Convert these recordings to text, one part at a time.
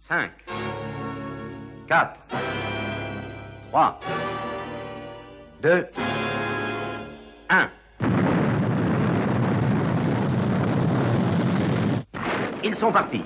5, 4, 3, 2, 1. Ils sont partis.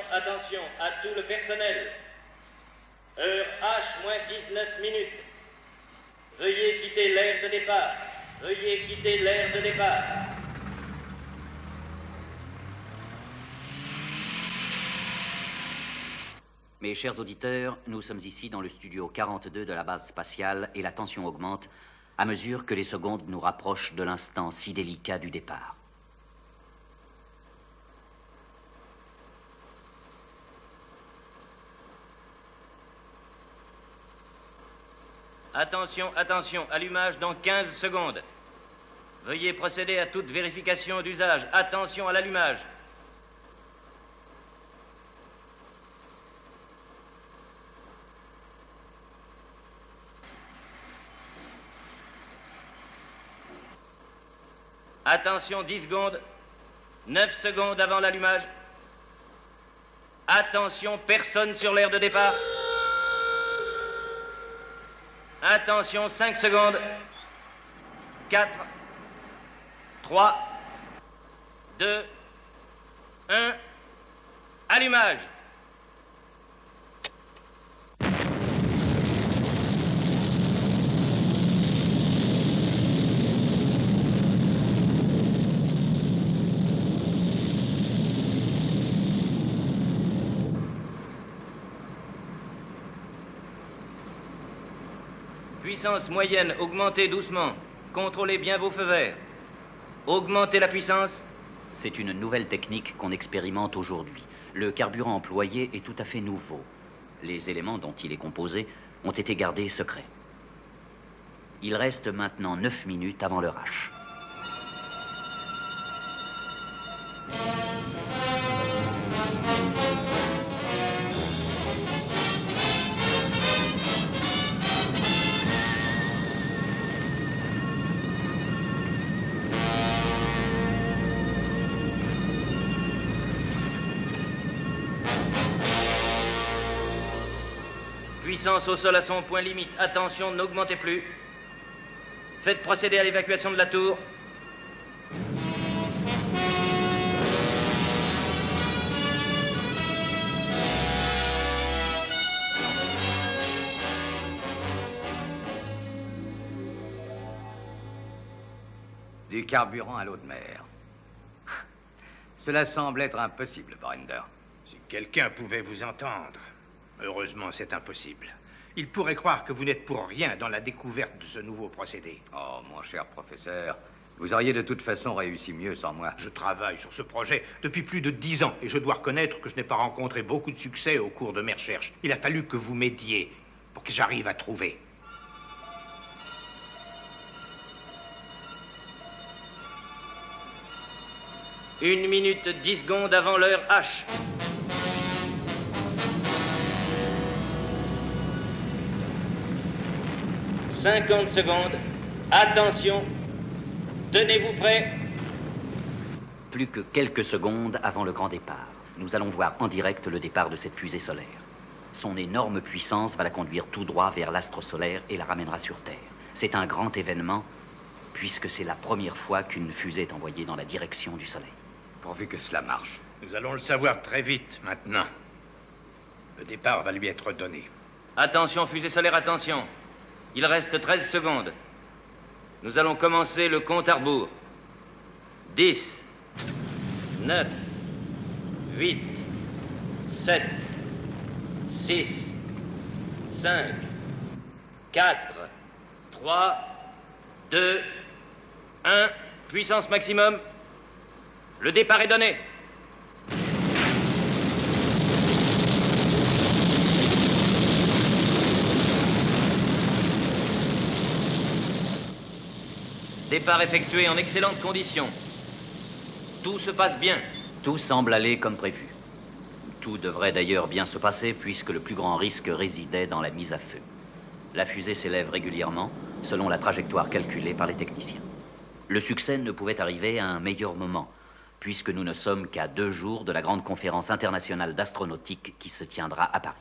Attention à tout le personnel. Heure H moins 19 minutes. Veuillez quitter l'aire de départ. Veuillez quitter l'aire de départ. Mes chers auditeurs, nous sommes ici dans le studio 42 de la base spatiale et la tension augmente à mesure que les secondes nous rapprochent de l'instant si délicat du départ. Attention, attention, allumage dans 15 secondes. Veuillez procéder à toute vérification d'usage. Attention à l'allumage. Attention, 10 secondes. 9 secondes avant l'allumage. Attention, personne sur l'aire de départ. Attention, 5 secondes. 4, 3, 2, 1. Allumage. Puissance moyenne, augmentez doucement. Contrôlez bien vos feux verts. Augmentez la puissance. C'est une nouvelle technique qu'on expérimente aujourd'hui. Le carburant employé est tout à fait nouveau. Les éléments dont il est composé ont été gardés secrets. Il reste maintenant 9 minutes avant l'heure H. Puissance au sol à son point limite. Attention, n'augmentez plus. Faites procéder à l'évacuation de la tour. Du carburant à l'eau de mer. Cela semble être impossible, Brender. Si quelqu'un pouvait vous entendre. Heureusement, c'est impossible. Il pourrait croire que vous n'êtes pour rien dans la découverte de ce nouveau procédé. Oh, mon cher professeur, vous auriez de toute façon réussi mieux sans moi. Je travaille sur ce projet depuis plus de 10 ans et je dois reconnaître que je n'ai pas rencontré beaucoup de succès au cours de mes recherches. Il a fallu que vous m'aidiez pour que j'arrive à trouver. Une minute 10 secondes avant l'heure H. « 50 secondes. Attention. Tenez-vous prêts. plus que quelques secondes avant le grand départ. Nous allons voir en direct le départ de cette fusée solaire. Son énorme puissance va la conduire tout droit vers l'astre solaire et la ramènera sur Terre. C'est un grand événement, puisque c'est la première fois qu'une fusée est envoyée dans la direction du Soleil. Pourvu que cela marche. Nous allons le savoir très vite, maintenant. Le départ va lui être donné. Attention, fusée solaire, attention. Il reste 13 secondes. Nous allons commencer le compte à rebours. 10, 9, 8, 7, 6, 5, 4, 3, 2, 1. Puissance maximum. Le départ est donné. Départ effectué en excellentes conditions. Tout se passe bien. Tout semble aller comme prévu. Tout devrait d'ailleurs bien se passer, puisque le plus grand risque résidait dans la mise à feu. La fusée s'élève régulièrement, selon la trajectoire calculée par les techniciens. Le succès ne pouvait arriver à un meilleur moment, puisque nous ne sommes qu'à 2 jours de la grande conférence internationale d'astronautique qui se tiendra à Paris.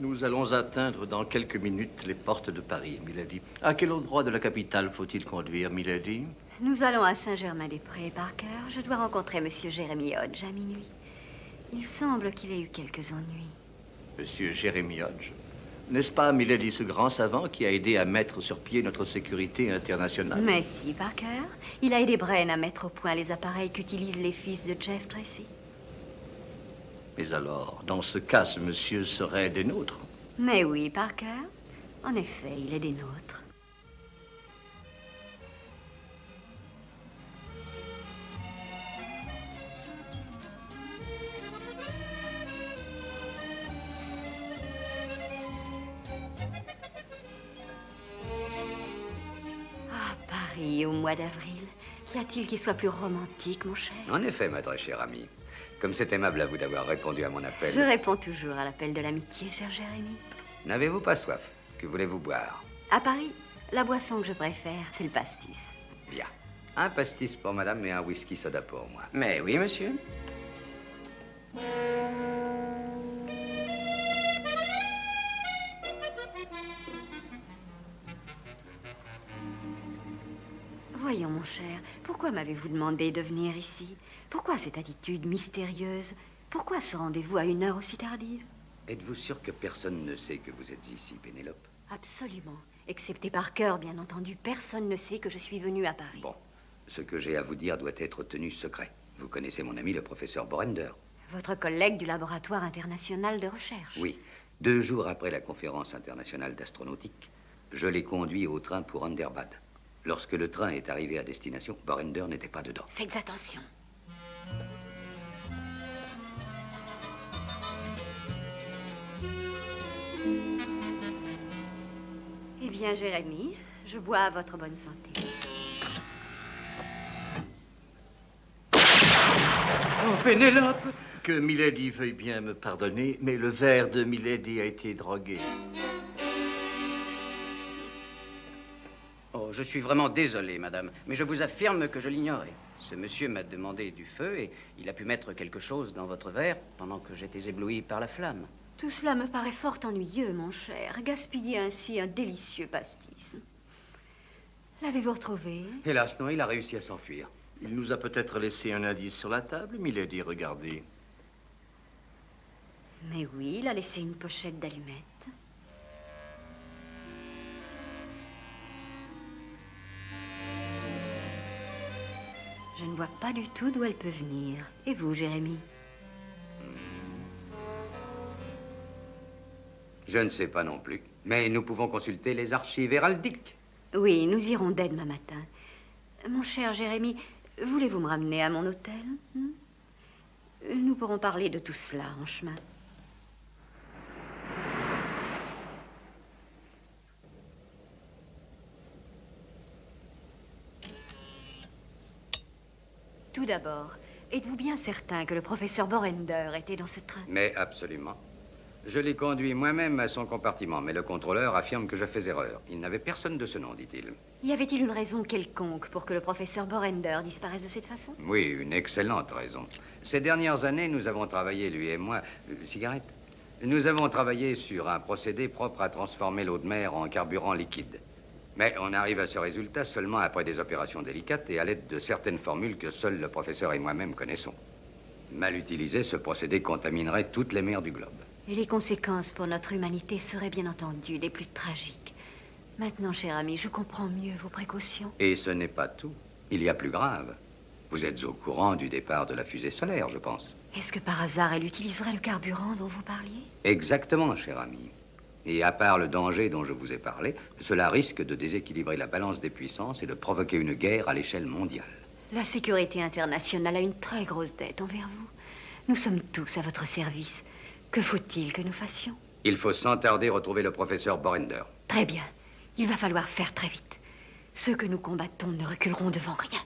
Nous allons atteindre dans quelques minutes les portes de Paris, Milady. À quel endroit de la capitale faut-il conduire, Milady? Nous allons à Saint-Germain-des-Prés, Parker. Je dois rencontrer Monsieur Jérémy Hodge à minuit. Il semble qu'il ait eu quelques ennuis. Monsieur Jérémy Hodge. N'est-ce pas, Milady, ce grand savant qui a aidé à mettre sur pied notre sécurité internationale? Mais si, Parker. Il a aidé Brain à mettre au point les appareils qu'utilisent les fils de Jeff Tracy. Mais alors, dans ce cas, ce monsieur serait des nôtres. Mais oui, Parker. En effet, il est des nôtres. Ah, Paris au mois d'avril. Qu'y a-t-il qui soit plus romantique, mon cher? En effet, ma très chère amie. Comme c'est aimable à vous d'avoir répondu à mon appel. Je réponds toujours à l'appel de l'amitié, cher Jérémy. N'avez-vous pas soif? Que voulez-vous boire? À Paris, la boisson que je préfère, c'est le pastis. Bien. Un pastis pour madame et un whisky soda pour moi. Mais oui, monsieur. Voyons, mon cher, pourquoi m'avez-vous demandé de venir ici? Pourquoi cette attitude mystérieuse? Pourquoi ce rendez-vous à une heure aussi tardive? Êtes-vous sûr que personne ne sait que vous êtes ici, Pénélope? Absolument. Excepté Parker, bien entendu. Personne ne sait que je suis venue à Paris. Bon. Ce que j'ai à vous dire doit être tenu secret. Vous connaissez mon ami, le professeur Borender. Votre collègue du laboratoire international de recherche. Oui. 2 jours après la conférence internationale d'astronautique, je l'ai conduit au train pour Anderbad. Lorsque le train est arrivé à destination, Borender n'était pas dedans. Faites attention. Eh bien, Jérémy, je bois à votre bonne santé. Oh, Pénélope! Que Milady veuille bien me pardonner, mais le verre de Milady a été drogué. Oh, je suis vraiment désolé, madame, mais je vous affirme que je l'ignorais. Ce monsieur m'a demandé du feu et il a pu mettre quelque chose dans votre verre pendant que j'étais ébloui par la flamme. Tout cela me paraît fort ennuyeux, mon cher. Gaspiller ainsi un délicieux pastis. L'avez-vous retrouvé? Hélas, non, il a réussi à s'enfuir. Il nous a peut-être laissé un indice sur la table, Milady, regardez. Mais oui, il a laissé une pochette d'allumettes. Je ne vois pas du tout d'où elle peut venir. Et vous, Jérémy? Je ne sais pas non plus. Mais nous pouvons consulter les archives héraldiques. Oui, nous irons dès demain matin. Mon cher Jérémy, voulez-vous me ramener à mon hôtel? Nous pourrons parler de tout cela en chemin. Tout d'abord, êtes-vous bien certain que le professeur Borender était dans ce train? Mais absolument. Je l'ai conduit moi-même à son compartiment, mais le contrôleur affirme que je fais erreur. Il n'avait personne de ce nom, dit-il. Y avait-il une raison quelconque pour que le professeur Borender disparaisse de cette façon? Oui, une excellente raison. Ces dernières années, nous avons travaillé, lui et moi... cigarette? Nous avons travaillé sur un procédé propre à transformer l'eau de mer en carburant liquide. Mais on arrive à ce résultat seulement après des opérations délicates et à l'aide de certaines formules que seul le professeur et moi-même connaissons. Mal utilisé, ce procédé contaminerait toutes les mers du globe. Et les conséquences pour notre humanité seraient bien entendu des plus tragiques. Maintenant, cher ami, je comprends mieux vos précautions. Et ce n'est pas tout. Il y a plus grave. Vous êtes au courant du départ de la fusée solaire, je pense. Est-ce que par hasard, elle utiliserait le carburant dont vous parliez? Exactement, cher ami. Et à part le danger dont je vous ai parlé, cela risque de déséquilibrer la balance des puissances et de provoquer une guerre à l'échelle mondiale. La sécurité internationale a une très grosse dette envers vous. Nous sommes tous à votre service. Que faut-il que nous fassions? Il faut sans tarder retrouver le professeur Borender. Très bien. Il va falloir faire très vite. Ceux que nous combattons ne reculeront devant rien.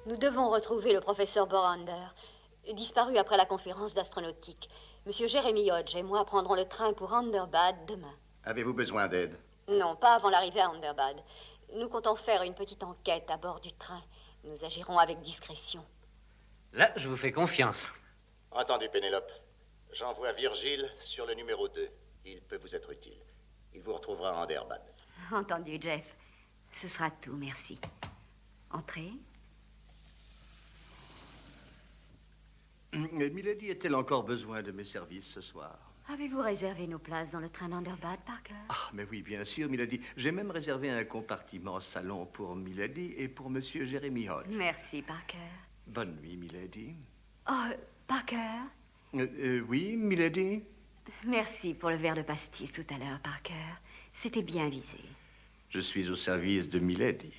Nous devons retrouver le professeur Borender, disparu après la conférence d'astronautique. Monsieur Jeremy Hodge et moi prendrons le train pour Underbad demain. Avez-vous besoin d'aide? Non, pas avant l'arrivée à Underbad. Nous comptons faire une petite enquête à bord du train. Nous agirons avec discrétion. Là, je vous fais confiance. Entendu, Pénélope. J'envoie Virgile sur le numéro 2. Il peut vous être utile. Il vous retrouvera à Underbad. Entendu, Jeff. Ce sera tout, merci. Entrez. Milady a-t-elle encore besoin de mes services ce soir? Avez-vous réservé nos places dans le train d'Underbad, Parker? Ah, mais oui, bien sûr, Milady. J'ai même réservé un compartiment salon pour Milady et pour Monsieur Jeremy Hodge. Merci, Parker. Bonne nuit, Milady. Oh, Parker? Oui, Milady? Merci pour le verre de pastis tout à l'heure, Parker. C'était bien visé. Je suis au service de Milady.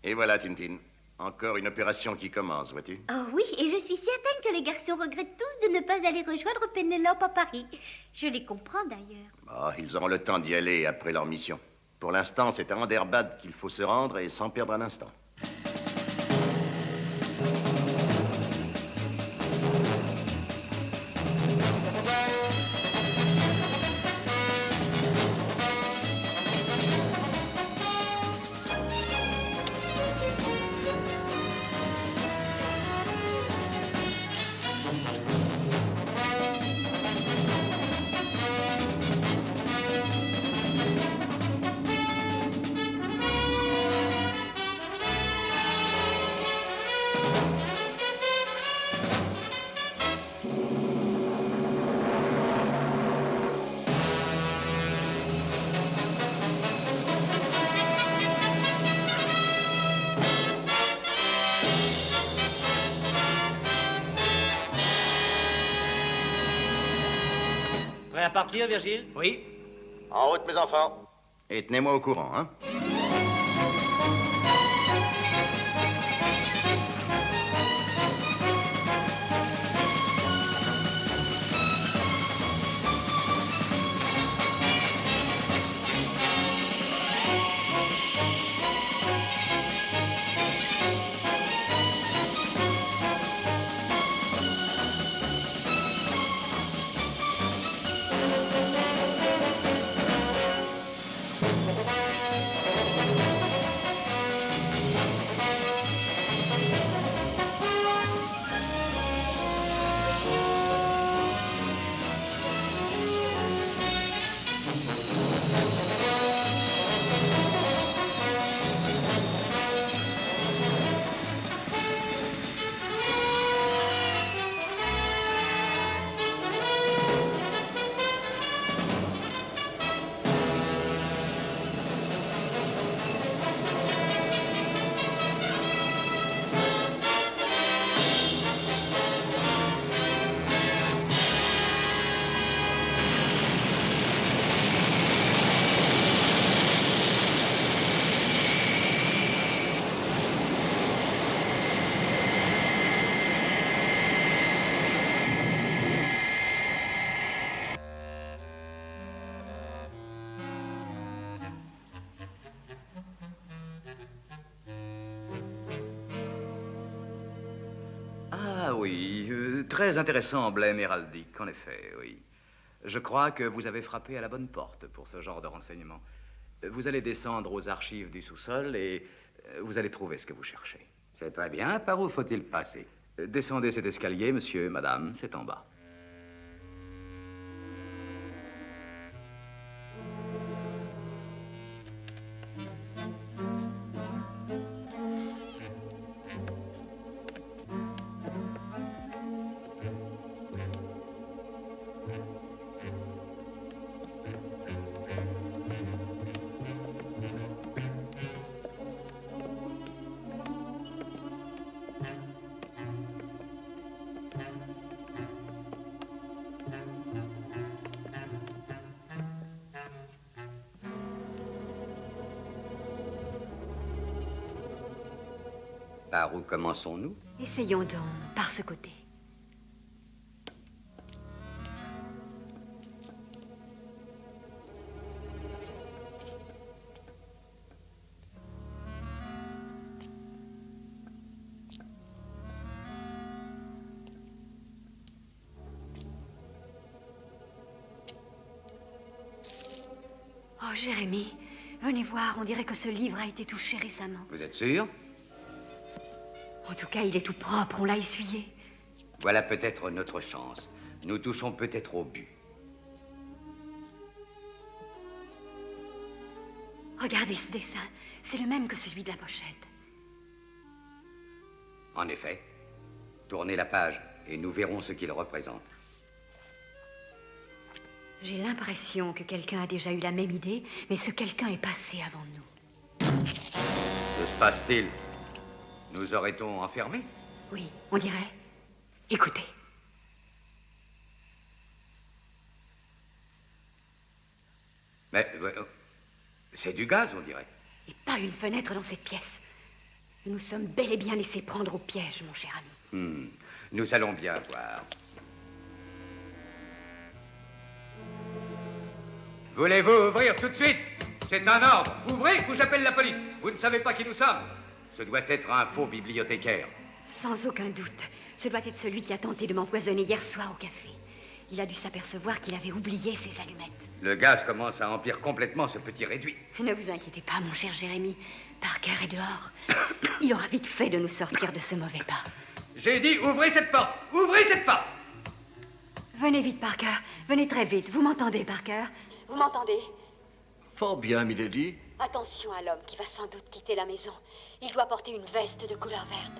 Et voilà, Tintin. Encore une opération qui commence, vois-tu? Oh oui, et je suis certaine que les garçons regrettent tous de ne pas aller rejoindre Pénélope à Paris. Je les comprends d'ailleurs. Oh, ils auront le temps d'y aller après leur mission. Pour l'instant, c'est à Underbad qu'il faut se rendre et sans perdre un instant. Prêt à partir, Virgile? Oui. En route, mes enfants. Et tenez-moi au courant, hein? Ah oui, très intéressant, emblème héraldique, en effet, oui. Je crois que vous avez frappé à la bonne porte pour ce genre de renseignements. Vous allez descendre aux archives du sous-sol et vous allez trouver ce que vous cherchez. C'est très bien. Par où faut-il passer? Descendez cet escalier, monsieur, madame, c'est en bas. Par où commençons-nous? Essayons donc par ce côté. Oh, Jérémie, venez voir, on dirait que ce livre a été touché récemment. Vous êtes sûr? En tout cas, il est tout propre, on l'a essuyé. Voilà peut-être notre chance. Nous touchons peut-être au but. Regardez ce dessin, c'est le même que celui de la pochette. En effet. Tournez la page et nous verrons ce qu'il représente. J'ai l'impression que quelqu'un a déjà eu la même idée, mais ce quelqu'un est passé avant nous. Que se passe-t-il? Nous aurait-on enfermés? Oui, on dirait. Écoutez. Mais c'est du gaz, on dirait. Et pas une fenêtre dans cette pièce. Nous nous sommes bel et bien laissés prendre au piège, mon cher ami. Nous allons bien voir. Voulez-vous ouvrir tout de suite? C'est un ordre. Ouvrez ou j'appelle la police. Vous ne savez pas qui nous sommes. Ce doit être un faux bibliothécaire. Sans aucun doute. Ce doit être celui qui a tenté de m'empoisonner hier soir au café. Il a dû s'apercevoir qu'il avait oublié ses allumettes. Le gaz commence à emplir complètement ce petit réduit. Ne vous inquiétez pas, mon cher Jérémie. Parker est dehors. Il aura vite fait de nous sortir de ce mauvais pas. J'ai dit, ouvrez cette porte. Ouvrez cette porte. Venez vite, Parker. Venez très vite. Vous m'entendez, Parker? Vous m'entendez? Fort bien, milady. Attention à l'homme qui va sans doute quitter la maison. Il doit porter une veste de couleur verte.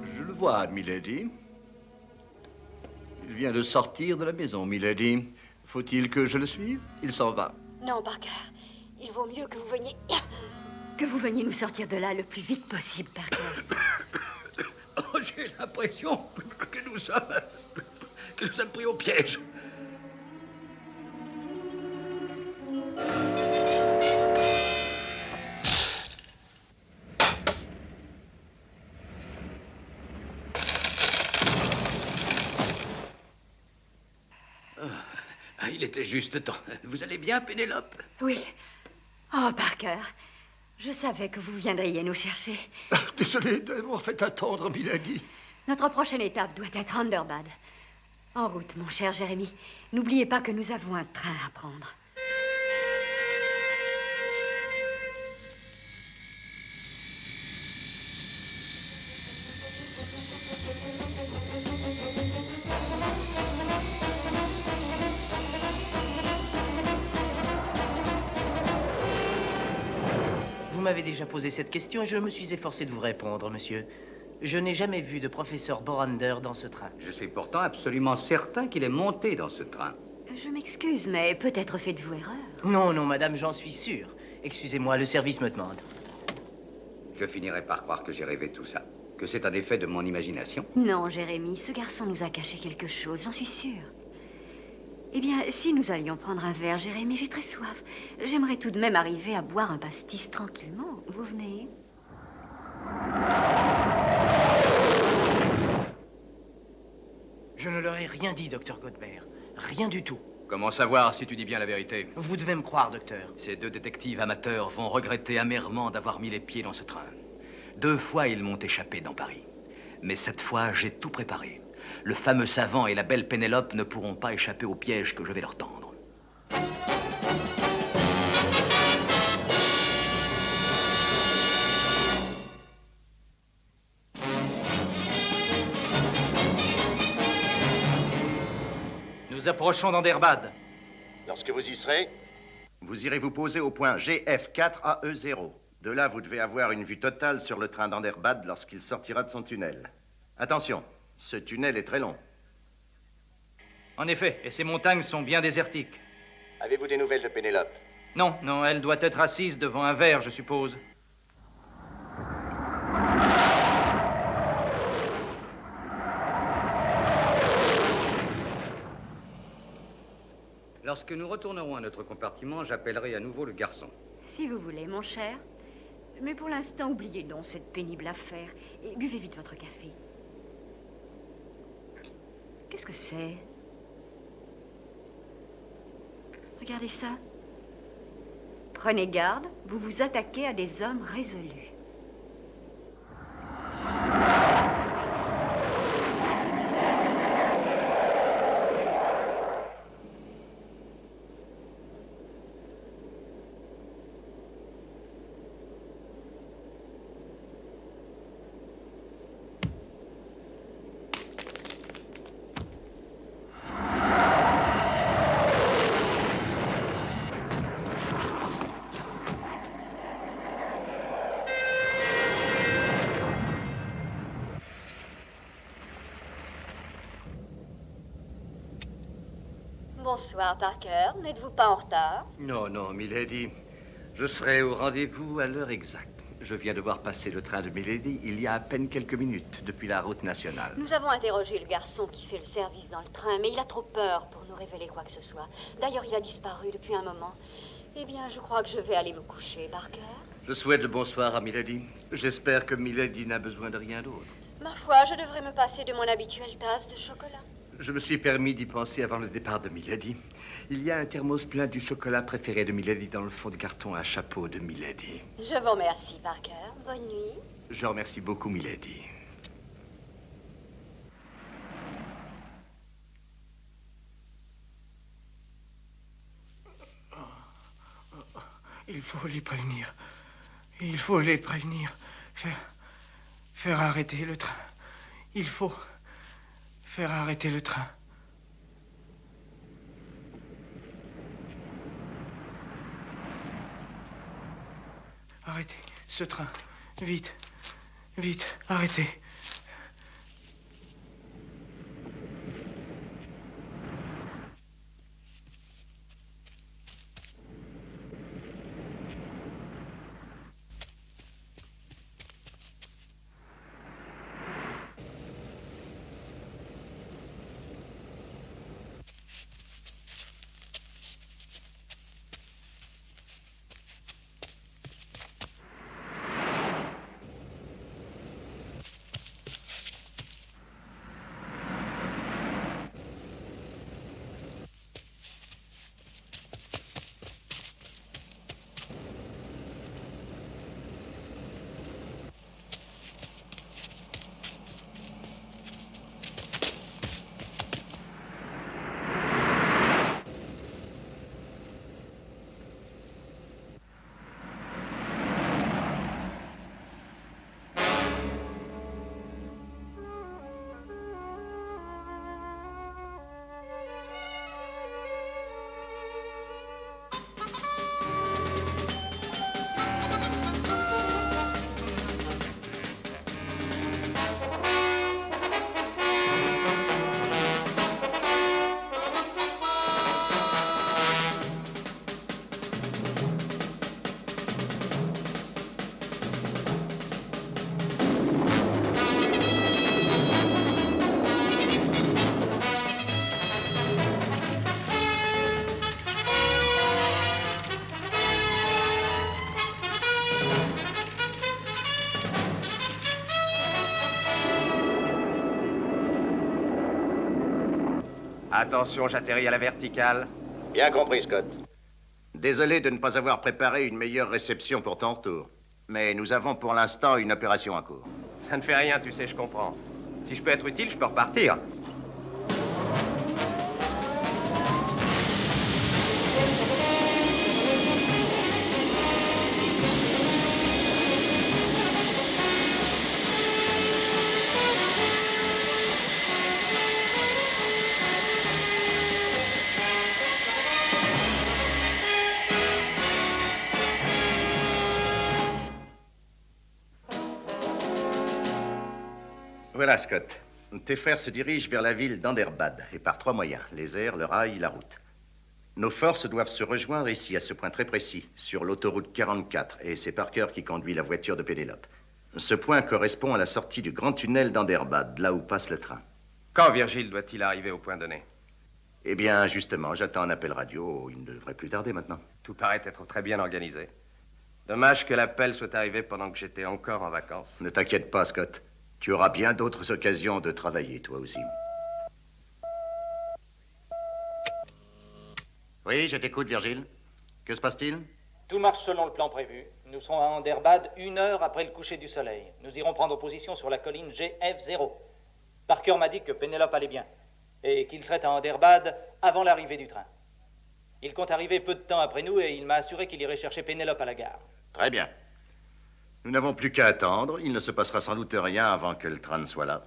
Je le vois, milady. Il vient de sortir de la maison, milady. Faut-il que je le suive? Il s'en va. Non, Parker. Il vaut mieux que vous veniez... Que vous veniez nous sortir de là le plus vite possible, Parker. Oh, j'ai l'impression que nous sommes pris au piège. Il était juste temps. Vous allez bien, Pénélope? Oui. Oh, Parker, je savais que vous viendriez nous chercher. Désolé d'avoir fait attendre, milady. Notre prochaine étape doit être Underbad. En route, mon cher Jérémie. N'oubliez pas que nous avons un train à prendre. Vous m'avez déjà posé cette question et je me suis efforcé de vous répondre, monsieur. Je n'ai jamais vu de professeur Borander dans ce train. Je suis pourtant absolument certain qu'il est monté dans ce train. Je m'excuse, mais peut-être faites-vous erreur. Non, non, madame, j'en suis sûr. Excusez-moi, le service me demande. Je finirai par croire que j'ai rêvé tout ça. Que c'est un effet de mon imagination. Non, Jérémie, ce garçon nous a caché quelque chose, j'en suis sûre. Eh bien, si nous allions prendre un verre, Jérémie, j'ai très soif. J'aimerais tout de même arriver à boire un pastis tranquillement. Vous venez? Je ne leur ai rien dit, docteur Godbert. Rien du tout. Comment savoir si tu dis bien la vérité? Vous devez me croire, docteur. Ces deux détectives amateurs vont regretter amèrement d'avoir mis les pieds dans ce train. 2 fois, ils m'ont échappé dans Paris. Mais cette fois, j'ai tout préparé. Le fameux savant et la belle Pénélope ne pourront pas échapper au piège que je vais leur tendre. Nous approchons d'Anderbad. Lorsque vous y serez, vous irez vous poser au point GF4AE0. De là, vous devez avoir une vue totale sur le train d'Anderbad lorsqu'il sortira de son tunnel. Attention, ce tunnel est très long. En effet, et ces montagnes sont bien désertiques. avez-vous des nouvelles de Pénélope? Non, non, elle doit être assise devant un verre, je suppose. Lorsque nous retournerons à notre compartiment, j'appellerai à nouveau le garçon. Si vous voulez, mon cher. Mais pour l'instant, oubliez donc cette pénible affaire et buvez vite votre café. Qu'est-ce que c'est? Regardez ça. Prenez garde, vous vous attaquez à des hommes résolus. Bonsoir, Parker. N'êtes-vous pas en retard? Non, non, Milady. Je serai au rendez-vous à l'heure exacte. Je viens de voir passer le train de Milady il y a à peine quelques minutes depuis la route nationale. Nous avons interrogé le garçon qui fait le service dans le train, mais il a trop peur pour nous révéler quoi que ce soit. D'ailleurs, il a disparu depuis un moment. Eh bien, je crois que je vais aller me coucher, Parker. Je souhaite le bonsoir à Milady. J'espère que Milady n'a besoin de rien d'autre. Ma foi, je devrais me passer de mon habituelle tasse de chocolat. Je me suis permis d'y penser avant le départ de Milady. Il y a un thermos plein du chocolat préféré de Milady dans le fond de carton à chapeau de Milady. Je vous remercie, Parker. Bonne nuit. Je remercie beaucoup, Milady. Il faut les prévenir. Il faut les prévenir. Faire arrêter le train. Il faut faire arrêter le train. Arrêtez ce train. Vite. Vite. Arrêtez. Attention, j'atterris à la verticale. Bien compris, Scott. Désolé de ne pas avoir préparé une meilleure réception pour ton retour. Mais nous avons pour l'instant une opération en cours. Ça ne fait rien, tu sais, je comprends. Si je peux être utile, je peux repartir. Voilà, Scott. Tes frères se dirigent vers la ville d'Anderbad, et par 3 moyens, les airs, le rail, la route. Nos forces doivent se rejoindre ici, à ce point très précis, sur l'autoroute 44, et c'est Parker qui conduit la voiture de Pénélope. Ce point correspond à la sortie du grand tunnel d'Anderbad, là où passe le train. Quand Virgile doit-il arriver au point donné? Eh bien, justement, j'attends un appel radio. Il ne devrait plus tarder maintenant. Tout paraît être très bien organisé. Dommage que l'appel soit arrivé pendant que j'étais encore en vacances. Ne t'inquiète pas, Scott. Tu auras bien d'autres occasions de travailler, toi aussi. Oui, je t'écoute, Virgile. Que se passe-t-il? Tout marche selon le plan prévu. Nous serons à Anderbad 1 heure après le coucher du soleil. Nous irons prendre position sur la colline GF0. Parker m'a dit que Pénélope allait bien et qu'il serait à Anderbad avant l'arrivée du train. Il compte arriver peu de temps après nous et il m'a assuré qu'il irait chercher Pénélope à la gare. Très bien. Nous n'avons plus qu'à attendre. Il ne se passera sans doute rien avant que le train ne soit là.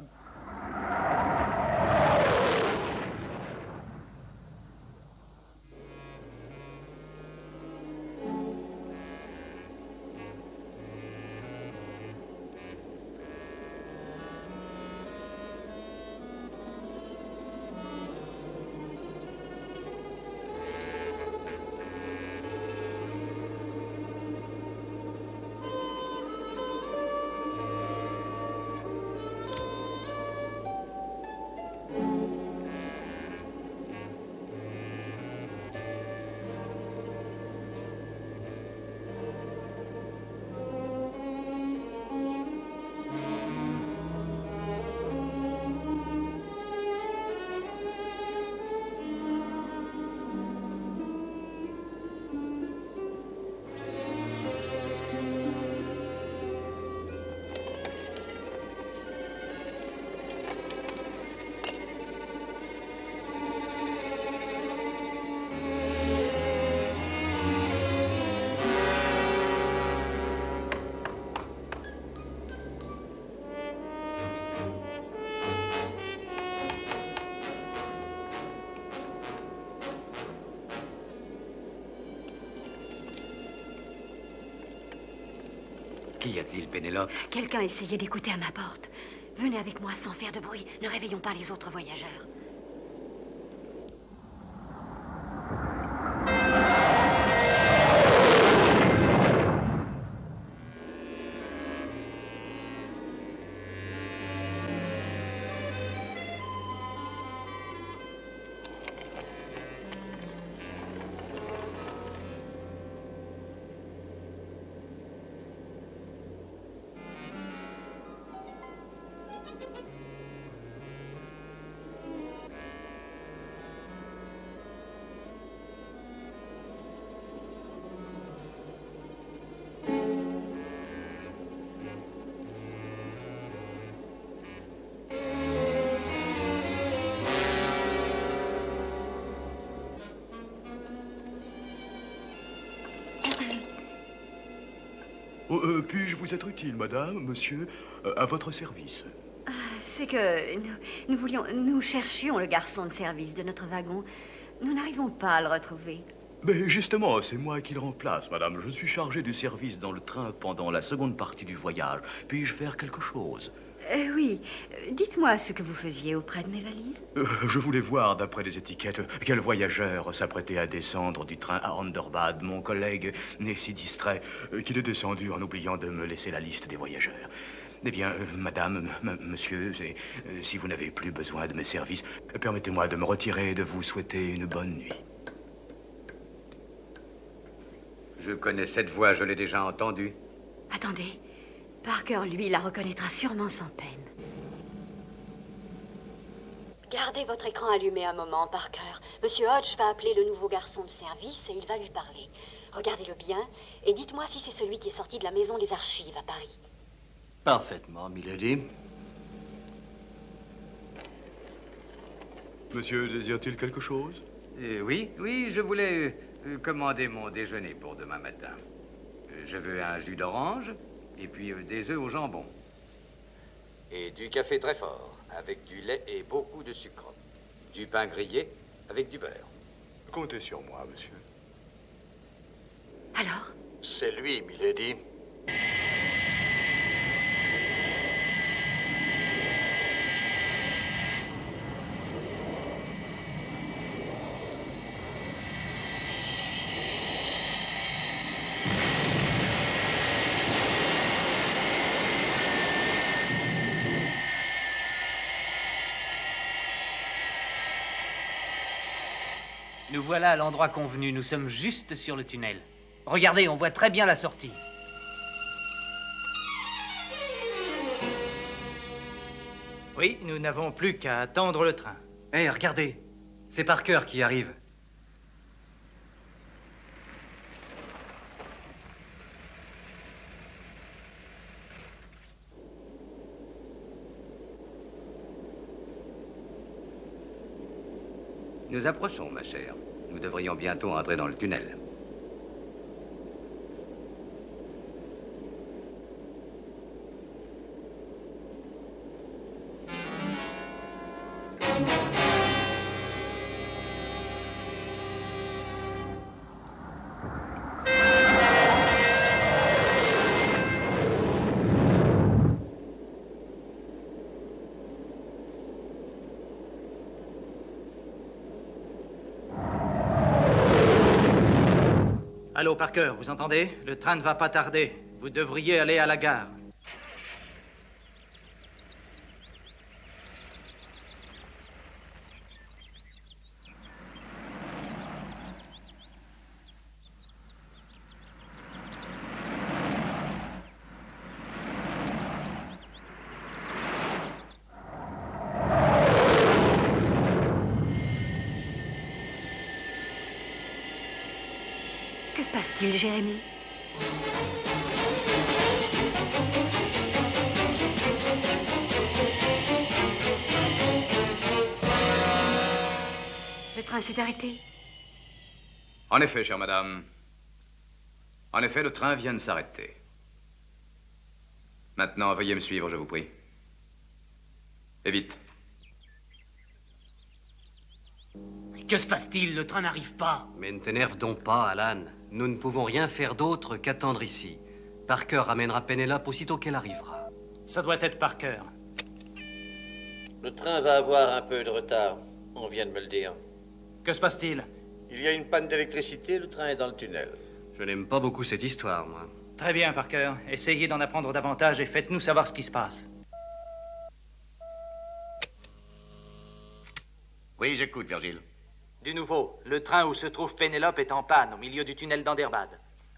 Qu'y a-t-il, Pénélope? Quelqu'un essayait d'écouter à ma porte. Venez avec moi sans faire de bruit. Ne réveillons pas les autres voyageurs. Puis-je vous être utile, madame, monsieur, à votre service? C'est que nous cherchions le garçon de service de notre wagon. Nous n'arrivons pas à le retrouver. Mais justement, c'est moi qui le remplace, madame. Je suis chargé du service dans le train pendant la seconde partie du voyage. Puis-je faire quelque chose? Oui. Dites-moi ce que vous faisiez auprès de mes valises. Je voulais voir, d'après les étiquettes, quel voyageur s'apprêtait à descendre du train à Anderbad. Mon collègue n'est si distrait qu'il est descendu en oubliant de me laisser la liste des voyageurs. Eh bien, madame, monsieur, si vous n'avez plus besoin de mes services, permettez-moi de me retirer et de vous souhaiter une bonne nuit. Je connais cette voix, je l'ai déjà entendue. Attendez. Parker, lui, la reconnaîtra sûrement sans peine. Gardez votre écran allumé un moment, Parker. Monsieur Hodge va appeler le nouveau garçon de service et il va lui parler. Regardez-le bien et dites-moi si c'est celui qui est sorti de la maison des archives à Paris. Parfaitement, milady. Monsieur désire-t-il quelque chose? Oui, je voulais commander mon déjeuner pour demain matin. Je veux un jus d'orange et puis des œufs au jambon. Et du café très fort, avec du lait et beaucoup de sucre. Du pain grillé avec du beurre. Comptez sur moi, monsieur. Alors? C'est lui, milady. Nous voilà à l'endroit convenu. Nous sommes juste sur le tunnel. Regardez, on voit très bien la sortie. Oui, nous n'avons plus qu'à attendre le train. Hé, regardez. C'est Parker qui arrive. Nous approchons, ma chère. Nous devrions bientôt entrer dans le tunnel. Allô, Parker, vous entendez? Le train ne va pas tarder. Vous devriez aller à la gare. Que se passe-t-il, Jérémy? Le train s'est arrêté. En effet, chère madame. En effet, le train vient de s'arrêter. Maintenant, veuillez me suivre, je vous prie. Et vite. Que se passe-t-il? Le train n'arrive pas. Mais ne t'énerve donc pas, Alan. Nous ne pouvons rien faire d'autre qu'attendre ici. Parker ramènera Pénélope aussitôt qu'elle arrivera. Ça doit être Parker. Le train va avoir un peu de retard. On vient de me le dire. Que se passe-t-il? Il y a une panne d'électricité, le train est dans le tunnel. Je n'aime pas beaucoup cette histoire, moi. Très bien, Parker. Essayez d'en apprendre davantage et faites-nous savoir ce qui se passe. Oui, j'écoute, Virgile. Du nouveau, le train où se trouve Pénélope est en panne au milieu du tunnel d'Anderbad.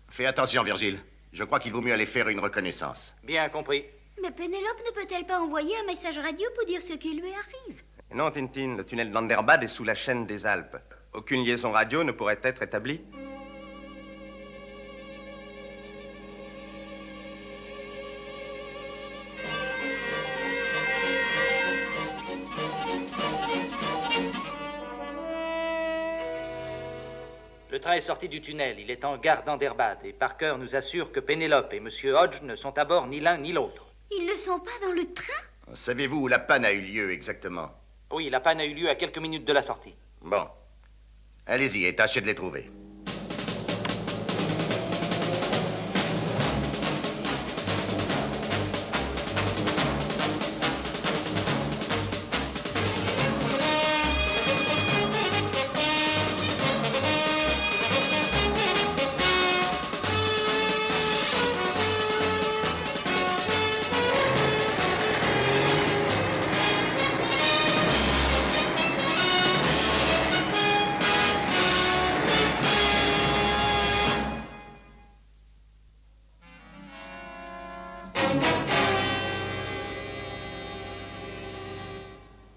Fais attention, Virgile. Je crois qu'il vaut mieux aller faire une reconnaissance. Bien compris. Mais Pénélope ne peut-elle pas envoyer un message radio pour dire ce qui lui arrive? Non, Tintin, le tunnel d'Anderbad est sous la chaîne des Alpes. Aucune liaison radio ne pourrait être établie. Le train est sorti du tunnel. Il est en gare d'Anderbad. Et Parker nous assure que Pénélope et M. Hodge ne sont à bord ni l'un ni l'autre. Ils ne sont pas dans le train? Savez-vous où la panne a eu lieu exactement? Oui, la panne a eu lieu à quelques minutes de la sortie. Bon. Allez-y et tâchez de les trouver.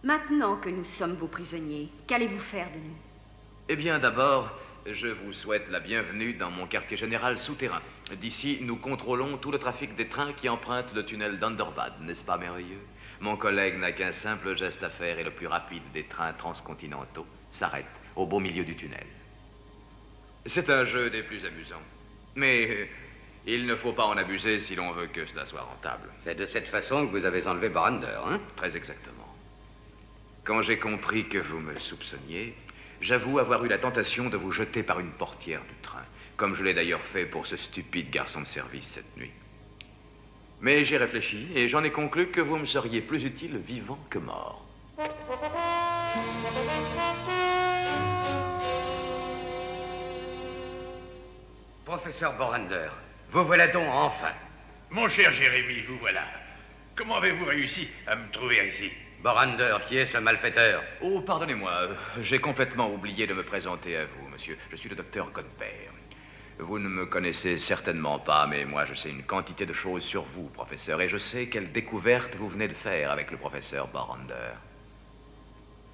Maintenant que nous sommes vos prisonniers, qu'allez-vous faire de nous? Eh bien, d'abord, Je vous souhaite la bienvenue dans mon quartier général souterrain. D'ici, nous contrôlons tout le trafic des trains qui empruntent le tunnel d'Underbad. N'est-ce pas merveilleux? Mon collègue n'a qu'un simple geste à faire et le plus rapide des trains transcontinentaux s'arrête au beau milieu du tunnel. C'est un jeu des plus amusants. Mais il ne faut pas en abuser si l'on veut que cela soit rentable. C'est de cette façon que vous avez enlevé Borander, hein? Très exactement. Quand j'ai compris que vous me soupçonniez, j'avoue avoir eu la tentation de vous jeter par une portière du train, comme je l'ai d'ailleurs fait pour ce stupide garçon de service cette nuit. Mais j'ai réfléchi et j'en ai conclu que vous me seriez plus utile vivant que mort. Professeur Borander, vous voilà donc enfin. Mon cher Jérémy, vous voilà. Comment avez-vous réussi à me trouver ici? Borander, qui est ce malfaiteur? Oh, pardonnez-moi, j'ai complètement oublié de me présenter à vous, monsieur. Je suis le docteur Godbert. Vous ne me connaissez certainement pas, mais moi je sais une quantité de choses sur vous, professeur, et je sais quelle découverte vous venez de faire avec le professeur Borander.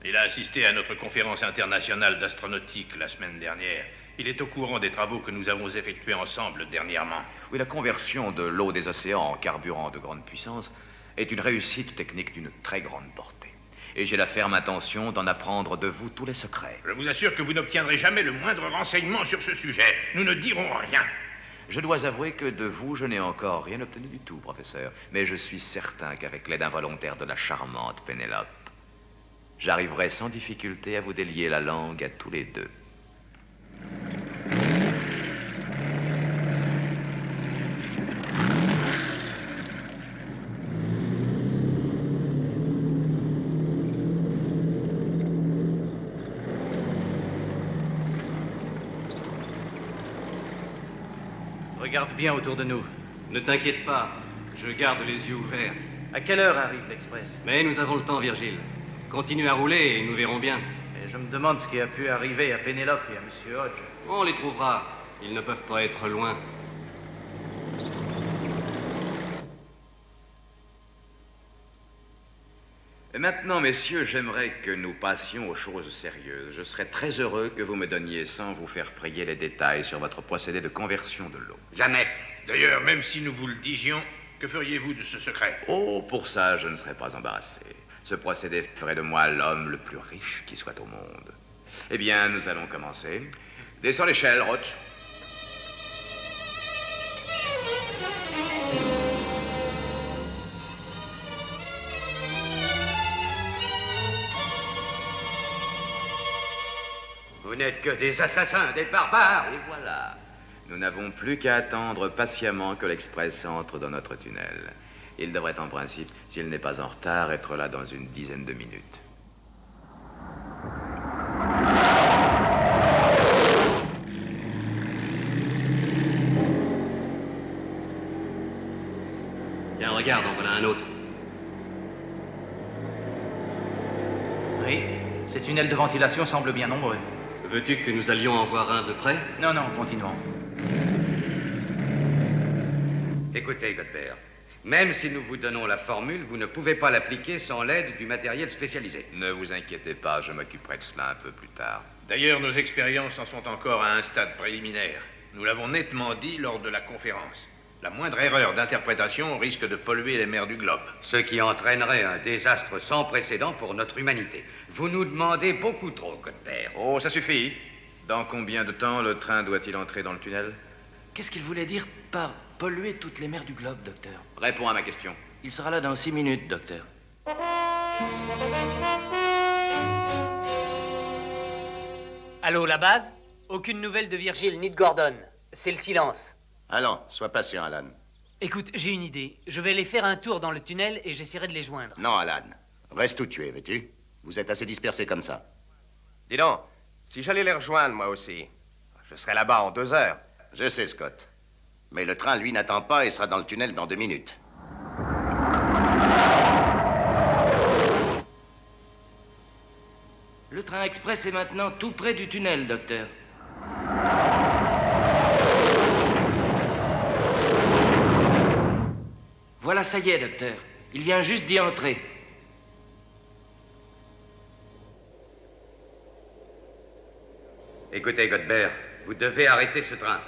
Il a assisté à notre conférence internationale d'astronautique la semaine dernière. Il est au courant des travaux que nous avons effectués ensemble dernièrement. Oui, la conversion de l'eau des océans en carburant de grande puissance est une réussite technique d'une très grande portée. Et j'ai la ferme intention d'en apprendre de vous tous les secrets. Je vous assure que vous n'obtiendrez jamais le moindre renseignement sur ce sujet. Nous ne dirons rien. Je dois avouer que de vous, je n'ai encore rien obtenu du tout, professeur. Mais je suis certain qu'avec l'aide involontaire de la charmante Pénélope, j'arriverai sans difficulté à vous délier la langue à tous les deux. Regarde bien autour de nous. Ne t'inquiète pas, je garde les yeux ouverts. À quelle heure arrive l'Express? Mais nous avons le temps, Virgile. Continue à rouler et nous verrons bien. Et je me demande ce qui a pu arriver à Pénélope et à Monsieur Hodge. On les trouvera. Ils ne peuvent pas être loin. Maintenant, messieurs, j'aimerais que nous passions aux choses sérieuses. Je serais très heureux que vous me donniez, sans vous faire prier, les détails sur votre procédé de conversion de l'eau. Jamais. D'ailleurs, même si nous vous le disions, que feriez-vous de ce secret? Oh, pour ça, je ne serais pas embarrassé. Ce procédé ferait de moi l'homme le plus riche qui soit au monde. Eh bien, nous allons commencer. Descends l'échelle, Roach. Vous n'êtes que des assassins, des barbares. Et voilà. Nous n'avons plus qu'à attendre patiemment que l'Express entre dans notre tunnel. Il devrait en principe, s'il n'est pas en retard, être là dans une dizaine de minutes. Tiens, regarde, en voilà un autre. Oui, ces tunnels de ventilation semblent bien nombreux. Veux-tu que nous allions en voir un de près? Non, non, continuons. Écoutez, Godbert, même si nous vous donnons la formule, vous ne pouvez pas l'appliquer sans l'aide du matériel spécialisé. Ne vous inquiétez pas, je m'occuperai de cela un peu plus tard. D'ailleurs, nos expériences en sont encore à un stade préliminaire. Nous l'avons nettement dit lors de la conférence. La moindre erreur d'interprétation risque de polluer les mers du globe. Ce qui entraînerait un désastre sans précédent pour notre humanité. Vous nous demandez beaucoup trop, Godbert. Oh, ça suffit. Dans combien de temps le train doit-il entrer dans le tunnel? Qu'est-ce qu'il voulait dire par polluer toutes les mers du globe, docteur? Réponds à ma question. Il sera là dans 6 minutes, docteur. Allô, la base? Aucune nouvelle de Virgile ni de Gordon. C'est le silence. Allons, sois patient, Alan. Écoute, j'ai une idée. Je vais aller faire un tour dans le tunnel et j'essaierai de les joindre. Non, Alan. Reste où tu es, veux-tu? Vous êtes assez dispersés comme ça. Dis donc, si j'allais les rejoindre, moi aussi, je serais là-bas en 2 heures. Je sais, Scott. Mais le train, lui, n'attend pas et sera dans le tunnel dans 2 minutes. Le train express est maintenant tout près du tunnel, docteur. Voilà, ça y est, docteur. Il vient juste d'y entrer. Écoutez, Godbert, vous devez arrêter ce train.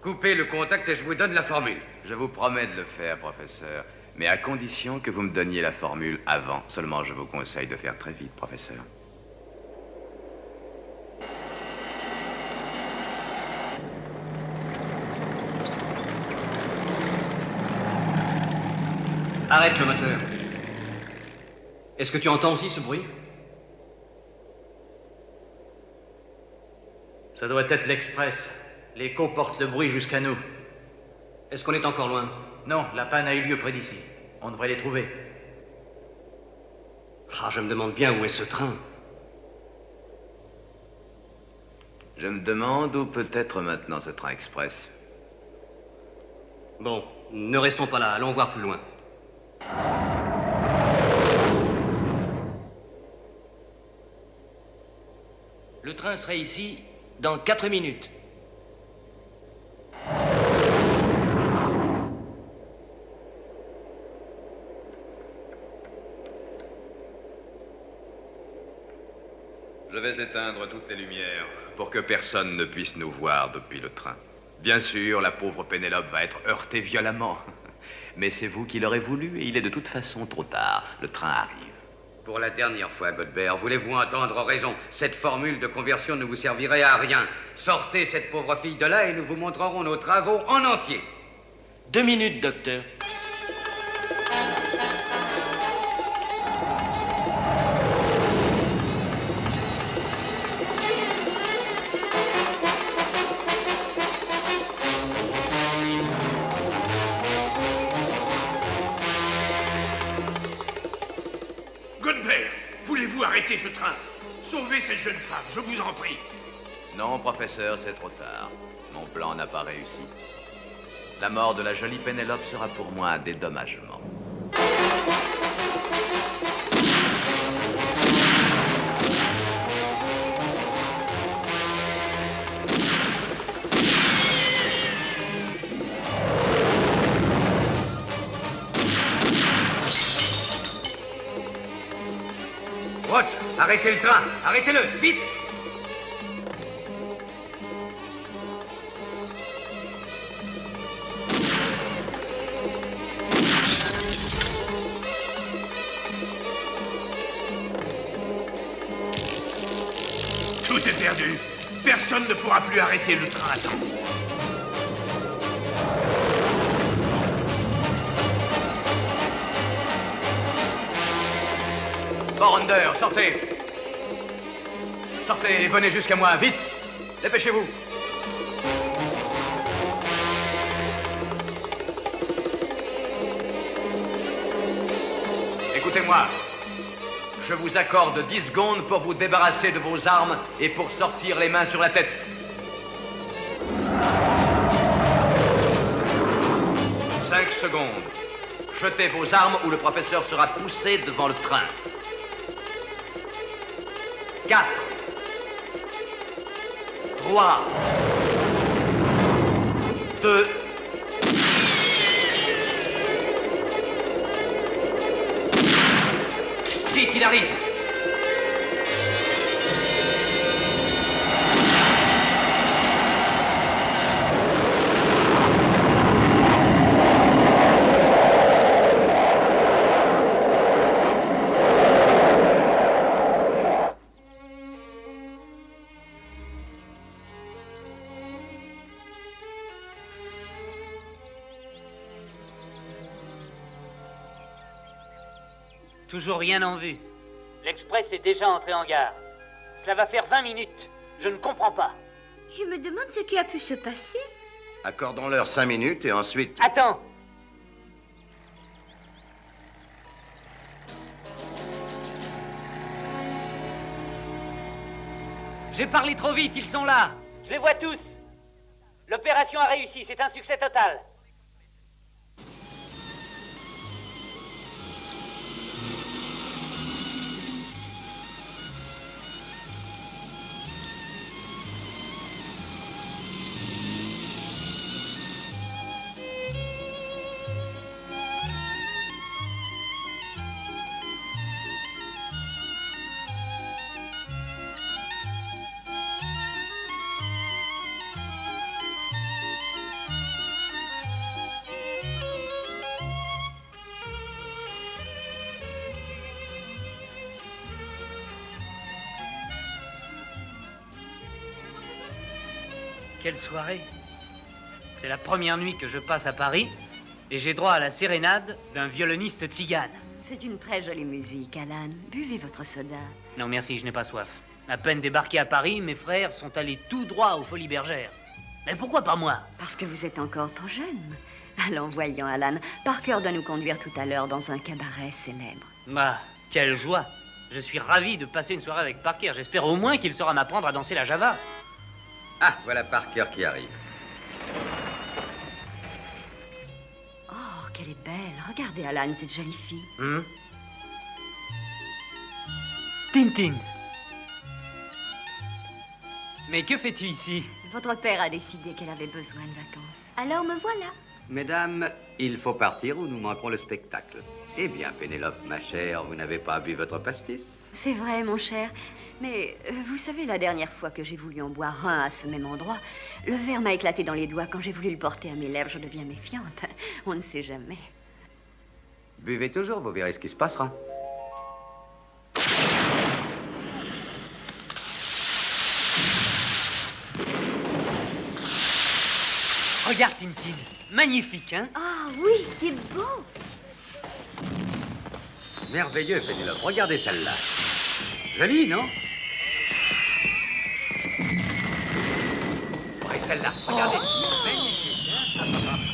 Coupez le contact et je vous donne la formule. Je vous promets de le faire, professeur. Mais à condition que vous me donniez la formule avant. Seulement, je vous conseille de faire très vite, professeur. Arrête le moteur. Est-ce que tu entends aussi ce bruit? Ça doit être l'Express. L'écho porte le bruit jusqu'à nous. Est-ce qu'on est encore loin? Non, la panne a eu lieu près d'ici. On devrait les trouver. Ah, je me demande bien où est ce train. Je me demande où peut être maintenant ce train express. Bon, ne restons pas là, allons voir plus loin. Le train serait ici dans 4 minutes. Je vais éteindre toutes les lumières pour que personne ne puisse nous voir depuis le train. Bien sûr, la pauvre Pénélope va être heurtée violemment. Mais c'est vous qui l'aurez voulu et il est de toute façon trop tard. Le train arrive. Pour la dernière fois, Godbert, voulez-vous entendre raison? Cette formule de conversion ne vous servirait à rien. Sortez cette pauvre fille de là et nous vous montrerons nos travaux en entier. 2 minutes, docteur. Godbert, voulez-vous arrêter ce train? Sauvez cette jeune femme, je vous en prie. Non, professeur, c'est trop tard. Mon plan n'a pas réussi. La mort de la jolie Pénélope sera pour moi un dédommagement. Watch, arrêtez le train, arrêtez-le, vite! Tout est perdu. Personne ne pourra plus arrêter le train à temps. Borander, sortez! Sortez et venez jusqu'à moi, vite! Dépêchez-vous! Écoutez-moi. Je vous accorde 10 secondes pour vous débarrasser de vos armes et pour sortir les mains sur la tête. 5 secondes. Jetez vos armes ou le professeur sera poussé devant le train. 4, 3, 2, Vite, il arrive. Toujours rien en vue. L'Express est déjà entré en gare. Cela va faire 20 minutes. Je ne comprends pas. Je me demande ce qui a pu se passer. Accordons-leur 5 minutes et ensuite... Attends. J'ai parlé trop vite, ils sont là. Je les vois tous. L'opération a réussi, c'est un succès total. Quelle soirée! C'est la première nuit que je passe à Paris et j'ai droit à la sérénade d'un violoniste tzigane. C'est une très jolie musique, Alan. Buvez votre soda. Non, merci, je n'ai pas soif. À peine débarqué à Paris, mes frères sont allés tout droit aux Folies Bergères. Mais pourquoi pas moi? Parce que vous êtes encore trop jeune. Allons, voyons, Alan. Parker doit nous conduire tout à l'heure dans un cabaret célèbre. Bah, quelle joie! Je suis ravi de passer une soirée avec Parker. J'espère au moins qu'il saura m'apprendre à danser la java. Ah, voilà Parker qui arrive. Oh, qu'elle est belle. Regardez, Alan, cette jolie fille. Tintin. Mais que fais-tu ici? Votre père a décidé qu'elle avait besoin de vacances. Alors me voilà. Mesdames, il faut partir ou nous manquerons le spectacle. Eh bien, Pénélope, ma chère, vous n'avez pas bu votre pastis? C'est vrai, mon cher. Mais vous savez, la dernière fois que j'ai voulu en boire un à ce même endroit, le verre m'a éclaté dans les doigts. Quand j'ai voulu le porter à mes lèvres, je deviens méfiante. On ne sait jamais. Buvez toujours, vous verrez ce qui se passera. Regarde, Tintin. Magnifique, hein? Ah oui, c'est beau. Merveilleux, Pénélope. Regardez celle-là. Jolie, non? Et celle-là, regardez. Magnifique, hein?